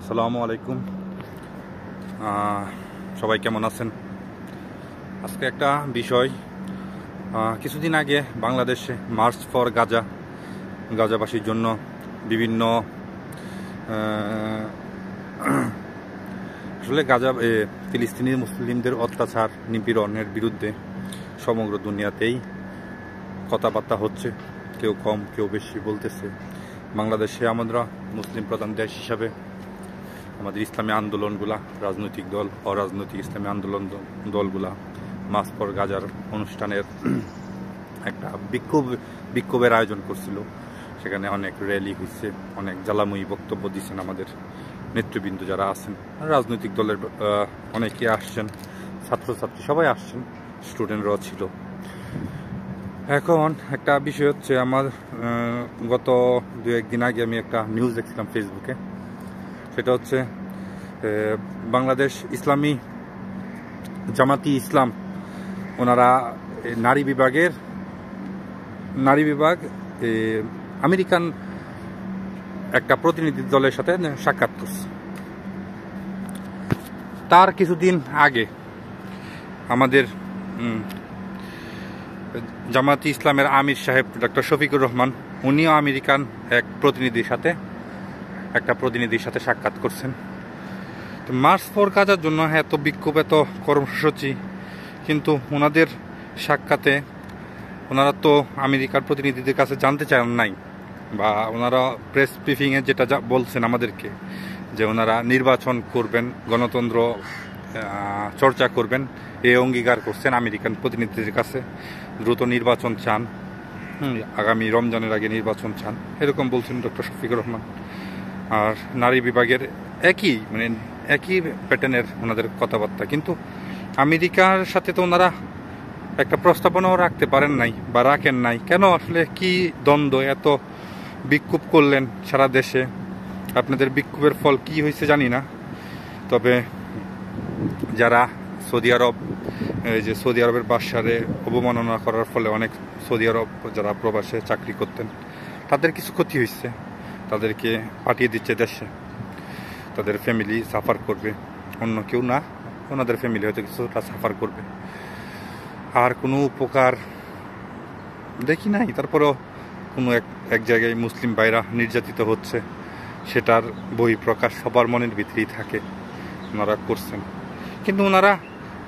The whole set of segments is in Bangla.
আসসালামু আলাইকুম। সবাই কেমন আছেন? আজকে একটা বিষয়, কিছুদিন আগে বাংলাদেশে মার্চ ফর গাজাবাসীর জন্য বিভিন্ন আসলে ফিলিস্তিনি মুসলিমদের অত্যাচার নিপীড়নের বিরুদ্ধে সমগ্র দুনিয়াতেই কথাবার্তা হচ্ছে। কেউ কম কেউ বেশি বলতেছে। বাংলাদেশে আমরা মুসলিম প্রধান দেশ হিসাবে আমাদের ইসলামী আন্দোলনগুলা, রাজনৈতিক দল, অরাজনৈতিক ইসলামী দলগুলা মার্চ ফর গাজার অনুষ্ঠানের একটা বিক্ষোভের আয়োজন করছিল। সেখানে অনেক র্যালি হয়েছে, অনেক জ্বালাময়ী বক্তব্য দিচ্ছেন আমাদের নেতৃবৃন্দ যারা আছেন। রাজনৈতিক দলের অনেকে আসছেন, ছাত্রছাত্রী সবাই আসছেন, স্টুডেন্টরাও ছিল। এখন একটা বিষয় হচ্ছে, আমার গত 2-1 দিন আগে আমি একটা নিউজ দেখছিলাম ফেসবুকে। সেটা হচ্ছে বাংলাদেশ ইসলামী জামাতি ইসলাম, ওনারা নারী বিভাগ আমেরিকান একটা প্রতিনিধি দলের সাথে সাক্ষাৎ করছে। তার কিছুদিন আগে আমাদের জামাতি ইসলামের আমির সাহেব ডক্টর শফিকুর রহমান, উনিও আমেরিকান একটা প্রতিনিধির সাথে সাক্ষাৎ করছেন। তো মার্চ ফর গাজার জন্য এত বিক্ষোভ, এত কর্মসূচি, কিন্তু ওনাদের সাক্ষাতে ওনারা তো আমেরিকার প্রতিনিধিদের কাছে জানতে চান নাই, বা ওনারা প্রেস ব্রিফিংয়ে যেটা বলছেন আমাদেরকে, যে ওনারা নির্বাচন করবেন, গণতন্ত্র চর্চা করবেন, এই অঙ্গীকার করছেন আমেরিকান প্রতিনিধিদের কাছে। দ্রুত নির্বাচন চান, আগামী রমজানের আগে নির্বাচন চান, এরকম বলছেন ডক্টর শফিকুর রহমান। আর নারী বিভাগের একই প্যাটার্নের ওনাদের কথাবার্তা। কিন্তু আমেরিকার সাথে তো ওনারা একটা প্রস্তাবনাও রাখতে পারেন নাই বা রাখেন নাই। কেন আসলে কি দ্বন্দ্ব? এত বিক্ষোভ করলেন সারা দেশে, আপনাদের বিক্ষোভের ফল কি হয়েছে জানি না। তবে যারা সৌদি আরবের বাদশারে অবমাননা করার ফলে অনেক সৌদি আরব যারা প্রবাসে চাকরি করতেন, তাদের কিছু ক্ষতি হয়েছে, তাদেরকে পাঠিয়ে দিচ্ছে দেশে। তাদের ফ্যামিলি সাফার করবে, অন্য কেউ না, ওনাদের ফ্যামিলি হয়তো কিছুটা সাফার করবে। আর কোনো উপকার দেখি নাই। তারপরেও কোনো এক জায়গায় মুসলিম ভাইরা নির্যাতিত হচ্ছে, সেটার বহিঃপ্রকাশ সবার মনের ভিতরেই থাকে, ওনারা করছেন। কিন্তু ওনারা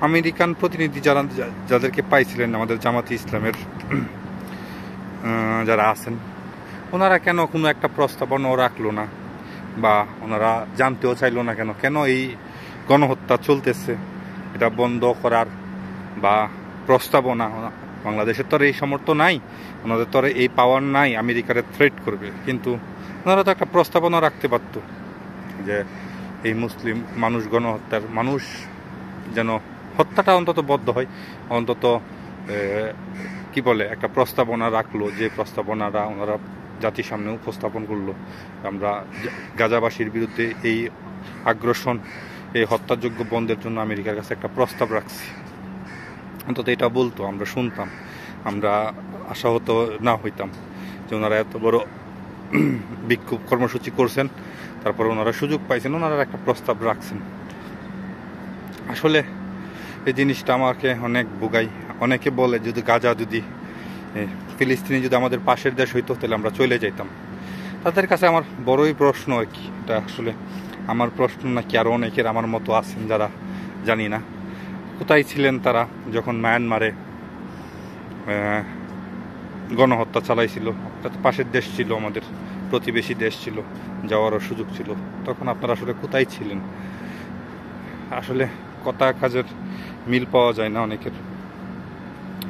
আমেরিকান প্রতিনিধি যাদেরকে পাইছিলেন, আমাদের জামাতি ইসলামের যারা আছেন, ওনারা কেন কোনো একটা প্রস্তাবনাও রাখলো না, বা ওনারা জানতেও চাইলো না কেন এই গণহত্যা চলতেছে, এটা বন্ধ করার বা প্রস্তাবনা। বাংলাদেশের তো এই সামর্থ্য নাই, ওনাদের তো এই পাওয়ার নাই আমেরিকারে থ্রেট করবে। কিন্তু ওনারা তো একটা প্রস্তাবনা রাখতে পারত, যে এই মুসলিম মানুষ যেন হত্যাটা অন্তত বন্ধ হয়। অন্তত একটা প্রস্তাবনা রাখলো, যে প্রস্তাবনাটা ওনারা জাতির সামনে উপস্থাপন করলো। আমরা গাজাবাসীর বিরুদ্ধে এই আগ্রাসন, এই হত্যাযোগ্য বন্ধের জন্য আমেরিকার কাছে একটা প্রস্তাব রাখছি। অন্তত এটা বলতো, আমরা শুনতাম, আমরা আশাহত না হইতাম যে ওনারা এত বড় বিক্ষোভ কর্মসূচি করছেন, তারপর ওনারা সুযোগ পাইছেন, ওনারা একটা প্রস্তাব রাখছেন। আসলে এই জিনিসটা আমাকে অনেক ভোগাই। অনেকে বলে, যদি ফিলিস্তিনি যদি আমাদের পাশের দেশ হইতো, তাহলে আমরা চলে যাইতাম। তাদের কাছে আমার বড়ই প্রশ্ন আর কি, এটা আসলে আমার প্রশ্ন নাকি আরও অনেকের আমার মতো আছেন যারা জানি না। কোথায় ছিলেন তারা যখন মায়ানমারে গণহত্যা চালাইছিল? এটা তো পাশের দেশ ছিল, আমাদের প্রতিবেশী দেশ ছিল, যাওয়ারও সুযোগ ছিল। তখন আপনারা আসলে কোথায় ছিলেন? আসলে কথা কাজের মিল পাওয়া যায় না অনেকের।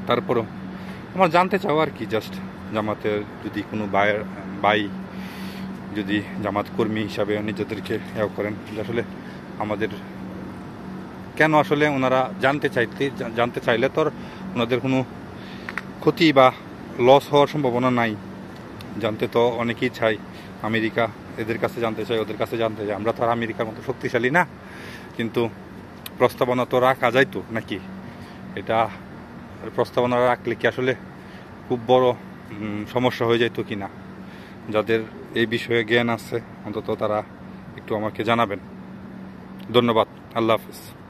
তারপরও আমার জানতে চাও আর কি, জাস্ট জামাতের যদি কোনো ভাই যদি জামাত কর্মী হিসাবে নিজেদেরকে করেন, আসলে আমাদের কেন আসলে ওনারা জানতে চাইলে তো ওনাদের কোনো ক্ষতি বা লস হওয়ার সম্ভাবনা নাই। জানতে তো অনেকেই চাই, আমেরিকা এদের কাছে জানতে চাই, ওদের কাছে জানতে চাই। আমরা তো আর আমেরিকার মতো শক্তিশালী না। কিন্তু প্রস্তাবনা তো রাখা যাইতো নাকি? এটা প্রস্তাবনা রাখলে কি আসলে খুব বড় সমস্যা হয়ে যাইতো কি না? যাদের এই বিষয়ে জ্ঞান আছে, অন্তত তারা একটু আমাকে জানাবেন। ধন্যবাদ। আল্লাহ হাফিজ।